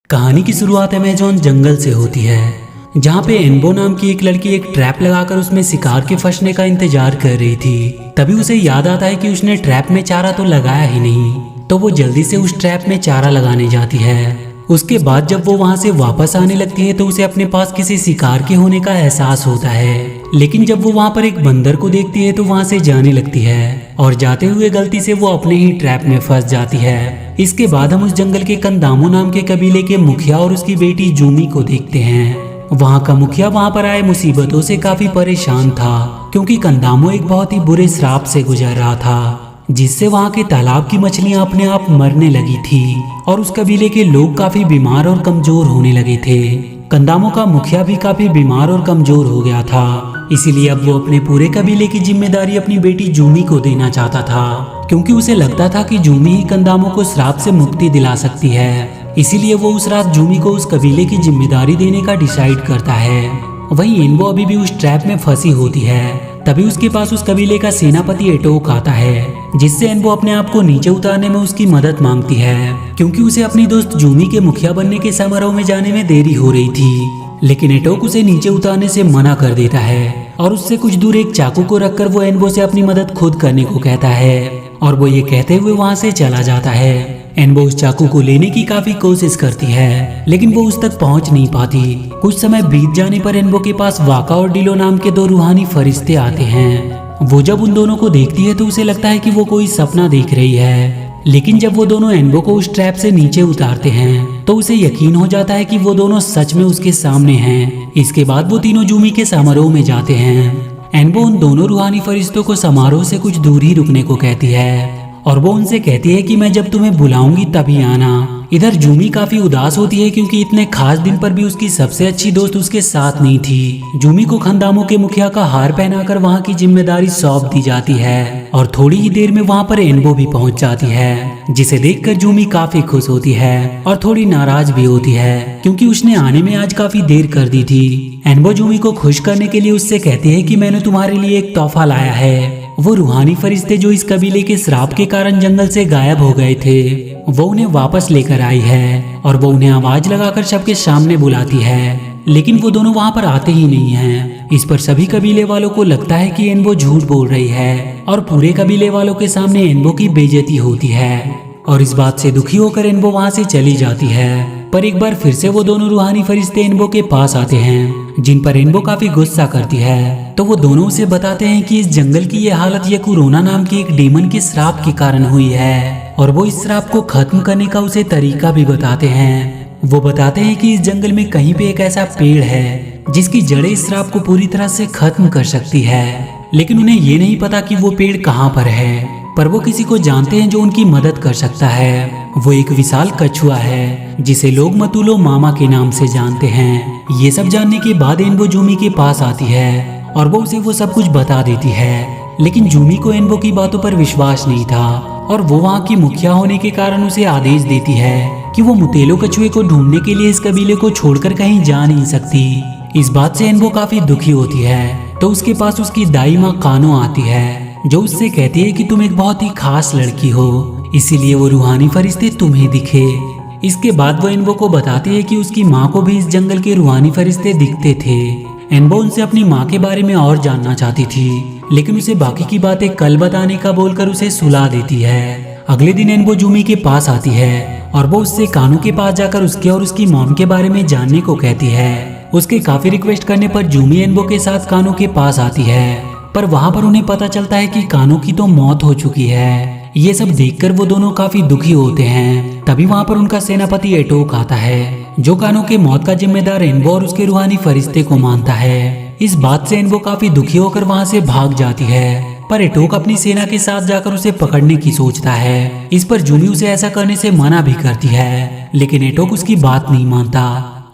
कहानी की शुरुआत अमेज़न जंगल से होती है, जहाँ पे एनबो नाम की एक लड़की एक ट्रैप लगाकर उसमें शिकार के फंसने का इंतजार कर रही थी। तभी उसे याद आता है कि उसने ट्रैप में चारा तो लगाया ही नहीं, तो वो जल्दी से उस ट्रैप में चारा लगाने जाती है। उसके बाद जब वो वहाँ से वापस आने लगती है तो उसे अपने पास किसी शिकार के होने का एहसास होता है। लेकिन जब वो वहाँ पर एक बंदर को देखती है तो वहाँ से जाने लगती है और जाते हुए गलती से वो अपने ही ट्रैप में फंस जाती है। इसके बाद हम उस जंगल के कंदामो नाम के कबीले के मुखिया और उसकी बेटी जूमी को देखते हैं। वहाँ का मुखिया वहाँ पर आए मुसीबतों से काफी परेशान था, क्योंकि कंदामो एक बहुत ही बुरे श्राप से गुजर रहा था, जिससे वहाँ के तालाब की मछलियाँ अपने आप मरने लगी थी और उस कबीले के लोग काफी बीमार और कमजोर होने लगे थे। कंदामो का मुखिया भी काफी बीमार और कमजोर हो गया था, इसीलिए अब वो अपने पूरे कबीले की जिम्मेदारी अपनी बेटी जूमी को देना चाहता था, क्योंकि उसे लगता था कि जूमी ही कंदामो को श्राप से मुक्ति दिला सकती है। इसीलिए वो उस रात जूमी को उस कबीले की जिम्मेदारी देने का डिसाइड करता है। वहीं एनबो अभी भी उस ट्रैप में फंसी होती है। तभी उसके पास उस कबीले का सेनापति एटोक आता है, जिससे एनबो अपने आप को नीचे उतारने में उसकी मदद मांगती है, क्योंकि उसे अपनी दोस्त जूमी के मुखिया बनने के समारोह में जाने में देरी हो रही थी। लेकिन एटोक उसे नीचे उतारने से मना कर देता है और उससे कुछ दूर एक चाकू को रखकर वो एनबो से अपनी मदद खुद करने को कहता है और वो ये कहते हुए वहाँ से चला जाता है। एनबो उस चाकू को लेने की काफी कोशिश करती है, लेकिन वो उस तक पहुंच नहीं पाती। कुछ समय बीत जाने पर एनबो के पास वाका और डिलो नाम के दो रूहानी फरिश्ते आते हैं। वो जब उन दोनों को देखती है तो उसे लगता है कि वो कोई सपना देख रही है, लेकिन जब वो दोनों एनबो को उस ट्रैप से नीचे उतारते हैं तो उसे यकीन हो जाता है कि वो दोनों सच में उसके सामने हैं। इसके बाद वो तीनों जूमी के समारोह में जाते हैं। एनबो उन दोनों रूहानी फरिश्तों को समारोह से कुछ दूर ही रुकने को कहती है और वो उनसे कहती है कि मैं जब तुम्हें बुलाऊंगी तभी आना। इधर जूमी काफी उदास होती है, क्योंकि इतने खास दिन पर भी उसकी सबसे अच्छी दोस्त उसके साथ नहीं थी। जूमी को कंदामो के मुखिया का हार पहनाकर वहाँ की जिम्मेदारी सौंप दी जाती है और थोड़ी ही देर में वहाँ पर एनबो भी पहुँच जाती है, जिसे देखकर जूमी काफी खुश होती है और थोड़ी नाराज भी होती है, क्योंकि उसने आने में आज काफी देर कर दी थी। एनबो जूमी को खुश करने के लिए उससे कहती है कि मैंने तुम्हारे लिए एक तोहफा लाया है। वो रूहानी फरिश्ते जो इस कबीले के श्राप के कारण जंगल से गायब हो गए थे, वो उन्हें वापस लेकर आई है और वो उन्हें आवाज लगाकर सबके सामने बुलाती है, लेकिन वो दोनों वहाँ पर आते ही नहीं हैं। इस पर सभी कबीले वालों को लगता है कि एनबो झूठ बोल रही है और पूरे कबीले वालों के सामने एनबो की बेइज्जती होती है और इस बात से दुखी होकर एनबो वहाँ से चली जाती है। पर एक बार फिर से वो दोनों रूहानी फरिश्ते एनबो के पास आते हैं, जिन पर एनबो काफी गुस्सा करती है। तो वो दोनों उसे बताते हैं कि इस जंगल की ये हालत ये कोरोना नाम के एक डीमन के श्राप के कारण हुई है और वो इस श्राप को खत्म करने का उसे तरीका भी बताते हैं। वो बताते हैं कि इस जंगल में कहीं पे एक ऐसा पेड़ है जिसकी जड़ें इस श्राप को पूरी तरह से खत्म कर सकती है, लेकिन उन्हें ये नहीं पता कि वो पेड़ कहाँ पर है। पर वो किसी को जानते हैं जो उनकी मदद कर सकता है। वो एक विशाल कछुआ है जिसे लोग मतुलो मामा के नाम से जानते हैं। ये सब जानने के बाद एनबो जूमी के पास आती है और वो उसे वो सब कुछ बता देती है, लेकिन जूमी को एनबो की बातों पर विश्वास नहीं था और वो वहाँ की मुखिया होने के कारण उसे आदेश देती है कि वो मुतेलो कछुए को ढूंढने के लिए इस कबीले को छोड़कर कहीं जा नहीं सकती। इस बात से एनबो काफी दुखी होती है, तो उसके पास उसकी दाई माँ कानो आती है, जो उससे कहती है कि तुम एक बहुत ही खास लड़की हो, इसीलिए वो रूहानी फरिश्ते तुम्हें दिखे। इसके बाद वो एनबो को बताती है कि उसकी माँ को भी इस जंगल के रूहानी फरिश्ते दिखते थे। एनबो उनसे अपनी माँ के बारे में और जानना चाहती थी, लेकिन उसे बाकी की बातें कल बताने का बोलकर उसे सुला देती है। अगले दिन एनबो जूमी के पास आती है और वो उससे कानू के पास जाकर उसके और उसकी मॉम के बारे में जानने को कहती है। उसके काफी रिक्वेस्ट करने पर जूमी एनबो के साथ कानू के पास आती है, पर वहाँ पर उन्हें पता चलता है कि कानू की तो मौत हो चुकी है। ये सब देखकर वो दोनों काफी दुखी होते हैं। तभी वहाँ पर उनका सेनापति एटोक आता है, जो कानू के मौत का जिम्मेदार एनबो और उसके रूहानी फरिश्ते को मानता है। इस बात से एनबो काफी दुखी होकर वहाँ से भाग जाती है, पर एटोक अपनी सेना के साथ जाकर उसे पकड़ने की सोचता है। इस पर जूमी उसे ऐसा करने से मना भी करती है, लेकिन एटोक उसकी बात नहीं मानता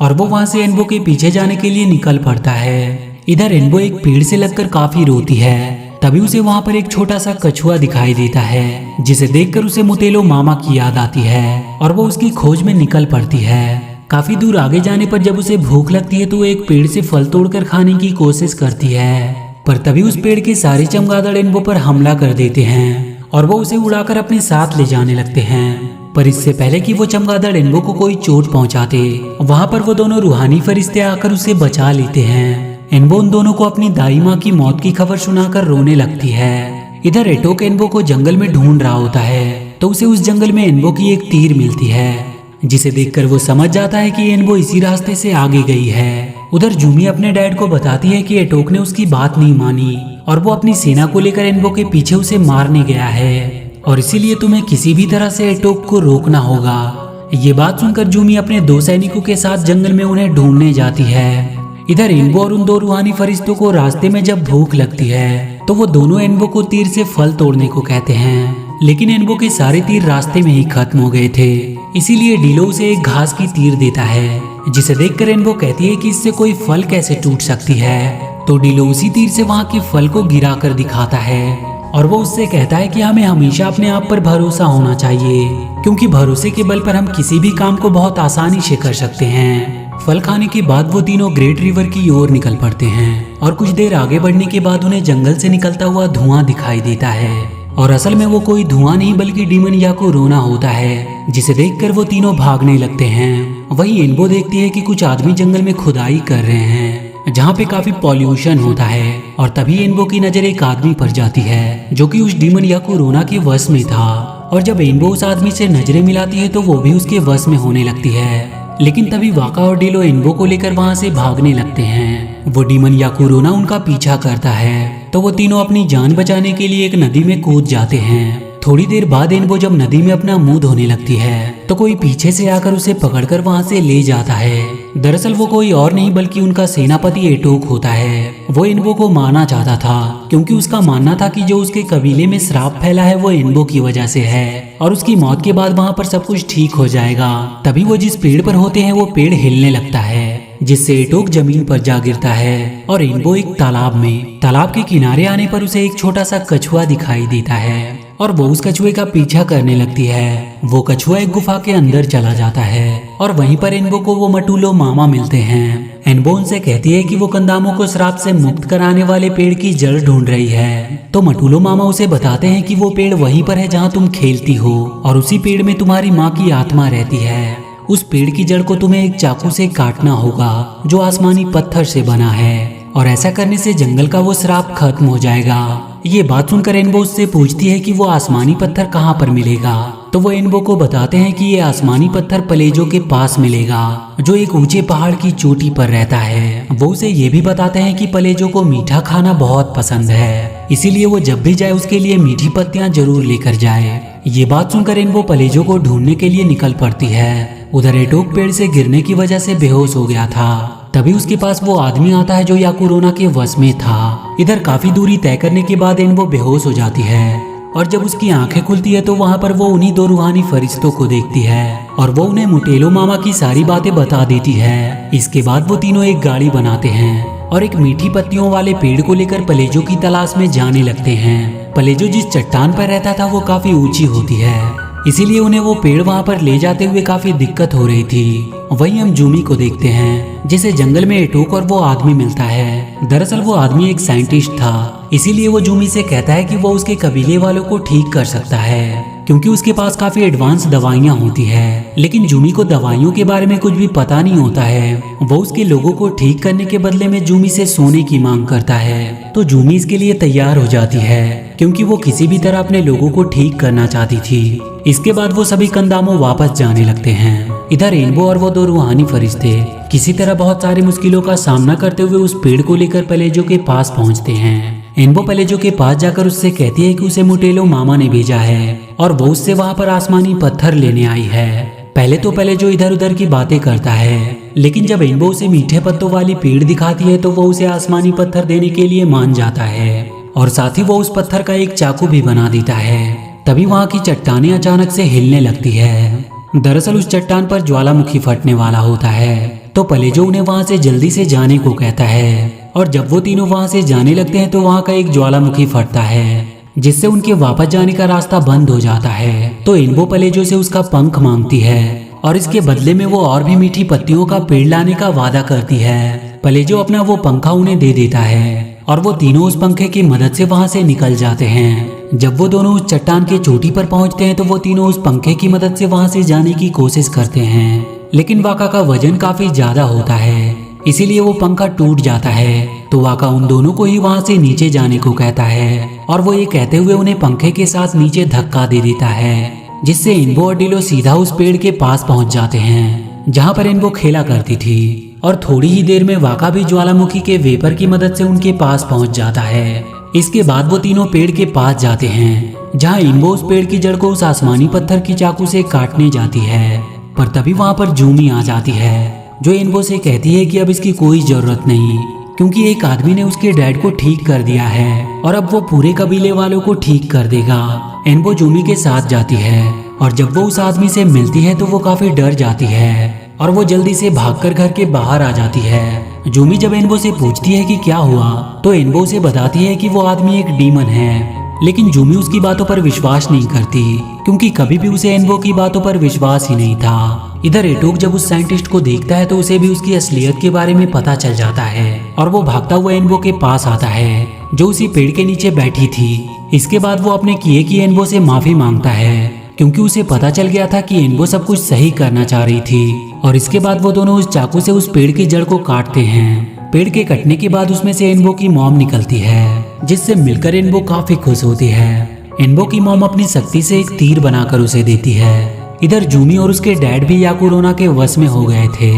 और वो वहाँ से एनबो के पीछे जाने के लिए निकल पड़ता है। इधर एनबो एक पेड़ से लगकर काफी रोती है। तभी उसे वहाँ पर एक छोटा सा कछुआ दिखाई देता है, जिसे देखकर उसे मुतेलो मामा की याद आती है और वो उसकी खोज में निकल पड़ती है। काफी दूर आगे जाने पर जब उसे भूख लगती है तो वो एक पेड़ से फल तोड़कर खाने की कोशिश करती है, पर तभी उस पेड़ के सारे चमगादड़ एनबो पर हमला कर देते हैं और वो उसे उड़ाकर अपने साथ ले जाने लगते हैं। पर इससे पहले कि वो चमगादड़ एनबो को कोई चोट पहुंचाते, वहाँ पर वो दोनों रूहानी फरिश्ते आकर उसे बचा लेते हैं। एनबो उन दोनों को अपनी दाई माँ की मौत की खबर सुनाकर रोने लगती है। इधर एटोक एनबो को जंगल में ढूंढ रहा होता है, तो उसे उस जंगल में एनबो की एक तीर मिलती है, जिसे देखकर वो समझ जाता है कि एनबो इसी रास्ते से आगे गई है। उधर जूमी अपने डैड को बताती है कि एटोक ने उसकी बात नहीं मानी और वो अपनी सेना को लेकर एनबो के पीछे उसे मारने गया है, और इसीलिए तुम्हें किसी भी तरह से एटोक को रोकना होगा। ये बात सुनकर जूमी अपने 2 सैनिकों के साथ जंगल में उन्हें ढूंढने जाती है। इधर एनबो और उन 2 रूहानी फरिश्तों को रास्ते में जब भूख लगती है, तो वो दोनों एनबो को तीर से फल तोड़ने को कहते हैं, लेकिन एनबो के सारे तीर रास्ते में ही खत्म हो गए थे। इसीलिए डीलो उसे एक घास की तीर देता है, जिसे देखकर एनबो कहती है कि इससे कोई फल कैसे टूट सकती है। तो डीलो उसी तीर से वहाँ के फल को गिरा कर दिखाता है, और वो उससे कहता है कि हमें हमेशा अपने आप पर भरोसा होना चाहिए, क्योंकि भरोसे के बल पर हम किसी भी काम को बहुत आसानी से कर सकते हैं। फल खाने के बाद वो तीनों ग्रेट रिवर की ओर निकल पड़ते हैं, और कुछ देर आगे बढ़ने के बाद उन्हें जंगल से निकलता हुआ धुआं दिखाई देता है, और असल में वो कोई धुआं नहीं बल्कि डीमन याकुरोना होता है, जिसे देखकर वो तीनों भागने लगते हैं। वहीं एनबो देखती है कि कुछ आदमी जंगल में खुदाई कर रहे हैं, जहाँ पे काफी पॉल्यूशन होता है, और तभी एनबो की नजर एक आदमी पर जाती है जो कि उस डीमन याकुरोना के वश में था। और जब एनबो उस आदमी से नजरें मिलाती है तो वो भी उसके वश में होने लगती है, लेकिन तभी वाका और डीलो एनबो को लेकर वहाँ से भागने लगते हैं। वो डीमन याकुरोना उनका पीछा करता है, तो वो तीनों अपनी जान बचाने के लिए एक नदी में कूद जाते हैं। थोड़ी देर बाद एनबो जब नदी में अपना मुंह धोने लगती है, तो कोई पीछे से आकर उसे पकड़कर वहाँ से ले जाता है। दरअसल वो कोई और नहीं बल्कि उनका सेनापति एटोक होता है। वो एनबो को मारना चाहता था, क्योंकि उसका मानना था कि जो उसके कबीले में श्राप फैला है वो एनबो की वजह से है, और उसकी मौत के बाद वहाँ पर सब कुछ ठीक हो जाएगा। तभी वो जिस पेड़ पर होते हैं वो पेड़ हिलने लगता है, जिससे एटोक जमीन पर जा गिरता है, और एनबो एक तालाब में। तालाब के किनारे आने पर उसे एक छोटा सा कछुआ दिखाई देता है, और वो उस कछुए का पीछा करने लगती है। वो कछुआ एक गुफा के अंदर चला जाता है, और वहीं पर एनबो को वो मटुलो मामा मिलते हैं। एनबो उनसे कहती है कि वो कंदामो को श्राप से मुक्त कराने वाले पेड़ की जड़ ढूंढ रही है। तो मटुलो मामा उसे बताते हैं कि वो पेड़ वहीं पर है जहाँ तुम खेलती हो, और उसी पेड़ में तुम्हारी माँ की आत्मा रहती है। उस पेड़ की जड़ को तुम्हें एक चाकू से काटना होगा, जो आसमानी पत्थर से बना है, और ऐसा करने से जंगल का वो श्राप खत्म हो जाएगा। ये बात सुनकर एनबो उससे पूछती है कि वो आसमानी पत्थर कहाँ पर मिलेगा। तो वो एनबो को बताते हैं कि ये आसमानी पत्थर पलेजो के पास मिलेगा, जो एक ऊंचे पहाड़ की चोटी पर रहता है। वो उसे ये भी बताते हैं कि पलेजो को मीठा खाना बहुत पसंद है, इसीलिए वो जब भी जाए उसके लिए मीठी पत्तियां जरूर लेकर जाए। ये बात सुनकर एनबो पलेजो को ढूंढने के लिए निकल पड़ती है। उधर एटोक पेड़ से गिरने की वजह से बेहोश हो गया था। तभी उसके पास वो आदमी आता है जो याकुरोना के वश में था। इधर काफी दूरी तय करने के बाद एनबो बेहोश हो जाती है, और जब उसकी आंखें खुलती है तो वहाँ पर वो उन्हीं 2 रूहानी फरिश्तों को देखती है, और वो उन्हें मुटेलो मामा की सारी बातें बता देती है। इसके बाद वो तीनों एक गाड़ी बनाते हैं, और एक मीठी पत्तियों वाले पेड़ को लेकर पलेजो की तलाश में जाने लगते हैं। पलेजो जिस चट्टान पर रहता था वो काफी ऊंची होती है, इसीलिए उन्हें वो पेड़ वहाँ पर ले जाते हुए काफी दिक्कत हो रही थी। वहीं हम जूमी को देखते हैं, जिसे जंगल में एटोक और वो आदमी मिलता है। दरअसल वो आदमी एक साइंटिस्ट था, इसीलिए वो जूमी से कहता है कि वो उसके कबीले वालों को ठीक कर सकता है, क्योंकि उसके पास काफी एडवांस दवाइयाँ होती है। लेकिन जूमी को दवाइयों के बारे में कुछ भी पता नहीं होता है। वो उसके लोगों को ठीक करने के बदले में जूमी से सोने की मांग करता है। तो जूमी इसके लिए तैयार हो जाती है, क्योंकि वो किसी भी तरह अपने लोगों को ठीक करना चाहती थी। इसके बाद वो सभी कंदामो वापस जाने लगते हैं। इधर एनबो और वो 2 रूहानी फरिश्ते किसी तरह बहुत सारी मुश्किलों का सामना करते हुए उस पेड़ को लेकर पलेजो के पास पहुंचते हैं। एनबो पलेजो के पास जाकर उससे कहती है कि उसे मुटेलो मामा ने भेजा है, और वो उससे वहाँ पर आसमानी पत्थर लेने आई है। पहले तो पलेजो इधर उधर की बातें करता है, लेकिन जब एनबो उसे मीठे पत्तों वाली पेड़ दिखाती है तो वो उसे आसमानी पत्थर देने के लिए मान जाता है, और साथ ही वो उस पत्थर का एक चाकू भी बना देता है। तभी वहाँ की चट्टानें अचानक से हिलने लगती है। दरअसल उस चट्टान पर ज्वालामुखी फटने वाला होता है। तो पलेजो उन्हें वहाँ से जल्दी से जाने को कहता है, और जब वो तीनों वहाँ से जाने लगते हैं तो वहाँ का एक ज्वालामुखी फटता है, जिससे उनके वापस जाने का रास्ता बंद हो जाता है। तो एनबो पलेजो से उसका पंख मांगती है, और इसके बदले में वो और भी मीठी पत्तियों का पेड़ लाने का वादा करती है। पलेजो अपना वो पंखा उन्हें दे देता है, और वो तीनों उस पंखे की मदद से वहां से निकल जाते हैं। जब वो दोनों उस चट्टान के चोटी पर पहुंचते हैं तो वो तीनों उस पंखे की मदद से वहां से जाने की कोशिश करते हैं, लेकिन वाका का वजन काफी ज्यादा होता है, इसीलिए वो पंखा टूट जाता है। तो वाका उन दोनों को ही वहां से नीचे जाने को कहता है और वो ये कहते हुए उन्हें पंखे के साथ नीचे धक्का दे देता है, जिससे इन्बो और डिलो सीधा उस पेड़ के पास पहुंच जाते हैं जहां पर इन्बो खेला करती थी। और थोड़ी ही देर में वाका भी ज्वालामुखी के वेपर की मदद से उनके पास पहुंच जाता है। इसके बाद वो तीनों पेड़ के पास जाते हैं जहां इन्बो उस पेड़ की जड़ को उस आसमानी पत्थर की चाकू से काटने जाती है, पर तभी वहां पर जूमी आ जाती है जो इन्बो से कहती है कि अब इसकी कोई जरूरत नहीं, क्योंकि एक आदमी ने उसके डैड को ठीक कर दिया है और अब वो पूरे कबीले वालों को ठीक कर देगा। इन्बो जूमी के साथ जाती है और जब वो उस आदमी से मिलती है तो वो काफी डर जाती है और वो जल्दी से भागकर घर के बाहर आ जाती है। जूमी जब इन्बो से पूछती है कि क्या हुआ तो इन्बो उसे बताती है कि वो आदमी एक डीमन है, लेकिन जूमी उसकी बातों पर विश्वास नहीं करती क्योंकि कभी भी उसे इन्बो की बातों पर विश्वास ही नहीं था। इधर एटोक जब उस साइंटिस्ट को देखता है तो उसे भी उसकी असलियत के बारे में पता चल जाता है और वो भागता हुआ इन्बो के पास आता है जो उसी पेड़ के नीचे बैठी थी। इसके बाद वो अपने किए की इन्बो से माफी मांगता है क्योंकि उसे पता चल गया था कि इन्बो सब कुछ सही करना चाह रही थी। और इसके बाद वो दोनों उस चाकू से उस पेड़ की जड़ को काटते हैं। पेड़ के कटने के बाद उसमें से इन्बो की मॉम निकलती है जिससे मिलकर इन्बो काफी खुश होती है। इन्बो की मॉम अपनी शक्ति से एक तीर बनाकर उसे देती है। इधर जूमी और उसके डैड भी याकुरोना के वश में हो गए थे,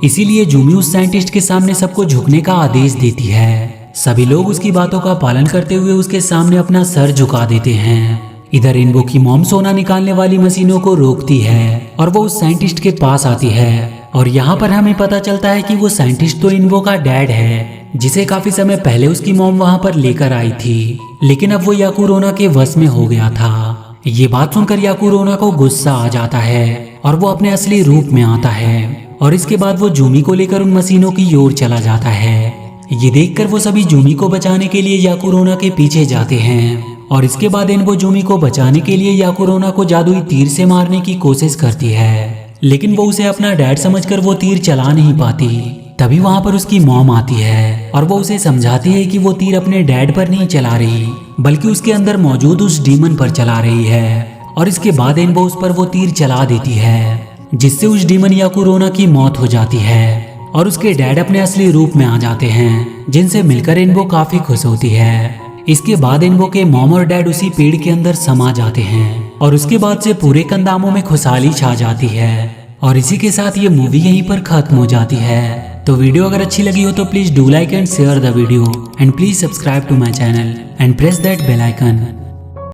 इसीलिए जूमी उस साइंटिस्ट के सामने सबको झुकने का आदेश देती है। सभी लोग उसकी बातों का पालन करते हुए उसके सामने अपना सर झुका देते हैं। इधर इन्बो की मॉम सोना निकालने वाली मशीनों को रोकती है और वो उस साइंटिस्ट के पास आती है और यहाँ पर हमें पता चलता है कि वो साइंटिस्ट तो इन्बो का डैड है जिसे काफी समय पहले उसकी मॉम वहाँ पर लेकर आई थी, लेकिन अब वो याकुरोना के वश में हो गया था। ये बात सुनकर याकुरोना को गुस्सा आ जाता है और वो अपने असली रूप में आता है और इसके बाद वो जूमी को लेकर उन मशीनों की ओर चला जाता है। ये देखकर वो सभी जूमी को बचाने के लिए याकुरोना के पीछे जाते हैं और इसके बाद इन्बो जूमी को बचाने के लिए याकुरोना को जादुई तीर से मारने की कोशिश करती है, लेकिन वो उसे अपना डैड समझकर वो तीर चला नहीं पाती। तभी वहाँ पर उसकी मॉम आती है और वो उसे समझाती है कि वो तीर अपने डैड पर नहीं चला रही बल्कि उसके अंदर मौजूद उस डीमन पर चला रही है। और इसके बाद इन्बो उस पर वो तीर चला देती है जिससे उस डीमन याकुरोना की मौत हो जाती है और उसके डैड अपने असली रूप में आ जाते हैं जिनसे मिलकर इन्बो काफी खुश होती है। इसके बाद इन्बो के मॉम और डैड उसी पेड़ के अंदर समा जाते हैं और उसके बाद से पूरे कंदामों में खुशहाली छा जाती है। और इसी के साथ ये मूवी यहीं पर खत्म हो जाती है। तो वीडियो अगर अच्छी लगी हो तो please do like and share the video and please subscribe to my channel and press that bell icon.